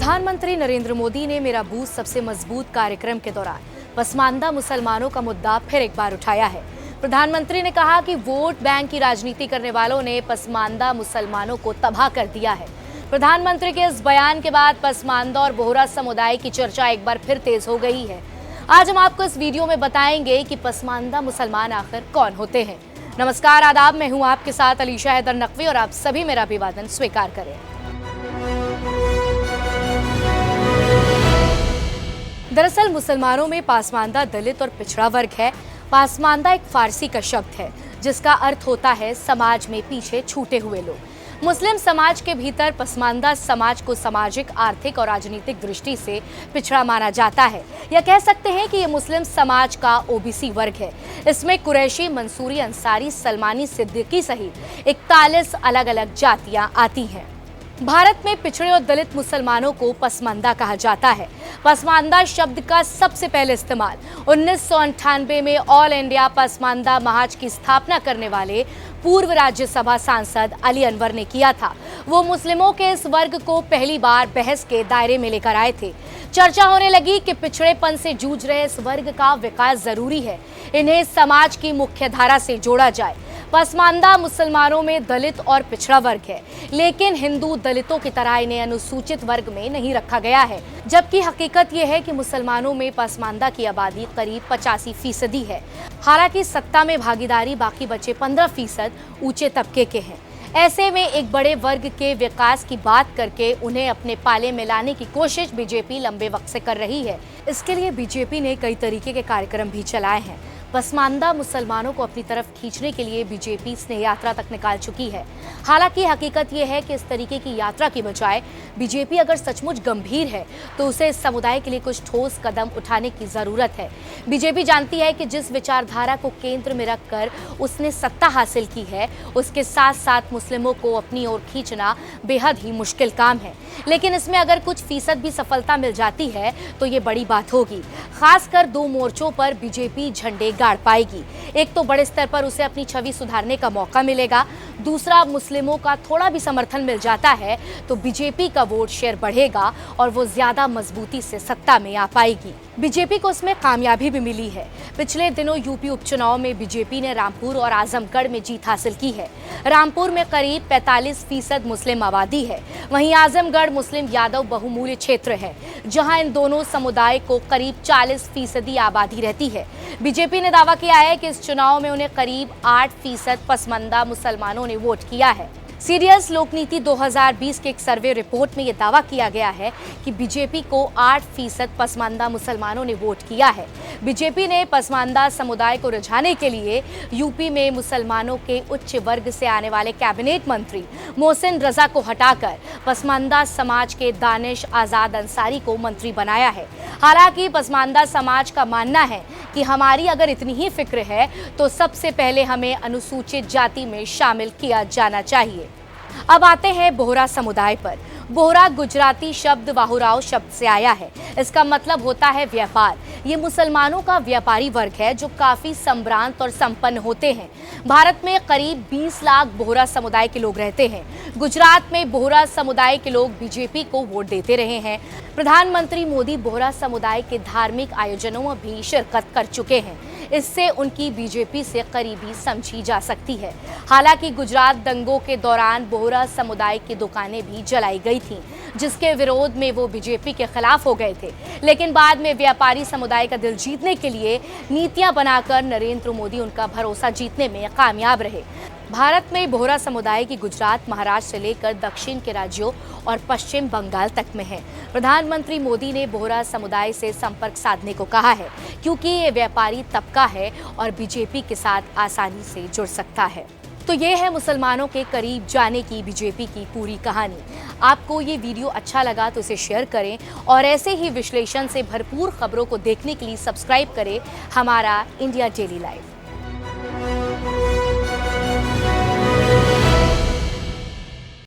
प्रधानमंत्री नरेंद्र मोदी ने मेरा बूथ सबसे मजबूत कार्यक्रम के दौरान पसमानदा मुसलमानों का मुद्दा फिर एक बार उठाया है। प्रधानमंत्री ने कहा कि वोट बैंक की राजनीति करने वालों ने पसमानदा मुसलमानों को तबाह कर दिया है। प्रधानमंत्री के इस बयान के बाद पसमानदा और बोहरा समुदाय की चर्चा एक बार फिर तेज हो गई है। आज हम आपको इस वीडियो में बताएंगे कि पसमानदा मुसलमान आखिर कौन होते हैं। नमस्कार, आदाब, मैं हूं आपके साथ अलीशा हैदर नकवी और आप सभी मेरा अभिवादन स्वीकार करें। दरअसल मुसलमानों में पासमानदा दलित और पिछड़ा वर्ग है। पासमानदा एक फारसी का शब्द है जिसका अर्थ होता है समाज में पीछे छूटे हुए लोग। मुस्लिम समाज के भीतर पसमानदा समाज को सामाजिक, आर्थिक और राजनीतिक दृष्टि से पिछड़ा माना जाता है, या कह सकते हैं कि ये मुस्लिम समाज का ओबीसी वर्ग है। इसमें कुरैशी, मंसूरी, अंसारी, सलमानी, सिद्दीकी सहित 41 अलग अलग जातियां आती हैं। भारत में पिछड़े और दलित मुसलमानों को पसमानदा कहा जाता है। पसमानदा शब्द का सबसे पहले इस्तेमाल 1998 में ऑल इंडिया पसमानदा महाज की स्थापना करने वाले पूर्व राज्यसभा सांसद अली अनवर ने किया था। वो मुस्लिमों के इस वर्ग को पहली बार बहस के दायरे में लेकर आए थे। चर्चा होने लगी कि पिछड़ेपन से जूझ रहे इस वर्ग का विकास जरूरी है, इन्हें समाज की मुख्य धारा से जोड़ा जाए। पसमानदा मुसलमानों में दलित और पिछड़ा वर्ग है, लेकिन हिंदू दलितों की तरह इन्हें अनुसूचित वर्ग में नहीं रखा गया है। जबकि हकीकत यह है कि मुसलमानों में पसमानदा की आबादी करीब 85% है। हालांकि सत्ता में भागीदारी बाकी बचे 15% ऊंचे तबके के हैं। ऐसे में एक बड़े वर्ग के विकास की बात करके उन्हें अपने पाले में लाने की कोशिश बीजेपी लंबे वक्त से कर रही है। इसके लिए बीजेपी ने कई तरीके के कार्यक्रम भी चलाए हैं। पसमानदा मुसलमानों को अपनी तरफ खींचने के लिए बीजेपी स्नेह यात्रा तक निकाल चुकी है। हालांकि हकीकत यह है कि इस तरीके की यात्रा की बजाय बीजेपी अगर सचमुच गंभीर है तो उसे इस समुदाय के लिए कुछ ठोस कदम उठाने की जरूरत है। बीजेपी जानती है कि जिस विचारधारा को केंद्र में रखकर उसने सत्ता हासिल की है, उसके साथ साथ मुस्लिमों को अपनी ओर खींचना बेहद ही मुश्किल काम है। लेकिन इसमें अगर कुछ फीसद भी सफलता मिल जाती है तो ये बड़ी बात होगी। खासकर 2 मोर्चों पर बीजेपी झंडे गाड़ पाएगी। एक तो बड़े स्तर पर उसे अपनी छवि सुधारने का मौका मिलेगा, दूसरा मुस्लिमों का थोड़ा भी समर्थन मिल जाता है तो बीजेपी का वोट शेयर बढ़ेगा और वो ज्यादा मजबूती से सत्ता में आ पाएगी। बीजेपी को इसमें कामयाबी भी मिली है। पिछले दिनों यूपी उपचुनाव में बीजेपी ने रामपुर और आजमगढ़ में जीत हासिल की है। रामपुर में करीब 45% मुस्लिम आबादी है, वहीं आजमगढ़ मुस्लिम यादव बहुमूल्य क्षेत्र है, जहां इन दोनों समुदाय को करीब 40% आबादी रहती है। बीजेपी ने दावा किया है कि इस चुनाव में उन्हें करीब 8% पसमानदा मुसलमानों ने वोट किया है। सीरियस लोकनीति 2020 के एक सर्वे रिपोर्ट में यह दावा किया गया है कि बीजेपी को 8% पसमानदा मुसलमानों ने वोट किया है। बीजेपी ने पसमानदा समुदाय को रिझाने के लिए यूपी में मुसलमानों के उच्च वर्ग से आने वाले कैबिनेट मंत्री मोहसिन रजा को हटाकर पसमानदा समाज के दानिश आजाद अंसारी को मंत्री बनाया है। हालांकि पसमानदा समाज का मानना है कि हमारी अगर इतनी ही फिक्र है तो सबसे पहले हमें अनुसूचित जाति में शामिल किया जाना चाहिए। अब आते हैं बोहरा समुदाय पर। बोहरा गुजराती शब्द वाहुराव शब्द से आया है। इसका मतलब होता है व्यापार। ये मुसलमानों का व्यापारी वर्ग है जो काफी संभ्रांत और संपन्न होते हैं। भारत में करीब 20 लाख बोहरा समुदाय के लोग रहते हैं। गुजरात में बोहरा समुदाय के लोग बीजेपी को वोट देते रहे हैं। प्रधानमंत्री मोदी बोहरा समुदाय के धार्मिक आयोजनों में भी शिरकत कर चुके हैं। इससे उनकी बीजेपी से करीबी समझी जा सकती है। हालांकि गुजरात दंगों के दौरान बोहरा समुदाय की दुकानें भी जलाई गई थीं, जिसके विरोध में वो बीजेपी के खिलाफ हो गए थे। लेकिन बाद में व्यापारी समुदाय का दिल जीतने के लिए नीतियां बनाकर नरेंद्र मोदी उनका भरोसा जीतने में कामयाब रहे। भारत में बोहरा समुदाय की गुजरात, महाराष्ट्र से लेकर दक्षिण के राज्यों और पश्चिम बंगाल तक में है। प्रधानमंत्री मोदी ने बोहरा समुदाय से संपर्क साधने को कहा है, क्योंकि ये व्यापारी तबका है और बीजेपी के साथ आसानी से जुड़ सकता है। तो ये है मुसलमानों के करीब जाने की बीजेपी की पूरी कहानी। आपको ये वीडियो अच्छा लगा तो इसे शेयर करें और ऐसे ही विश्लेषण से भरपूर खबरों को देखने के लिए सब्सक्राइब करें हमारा इंडिया डेली लाइव।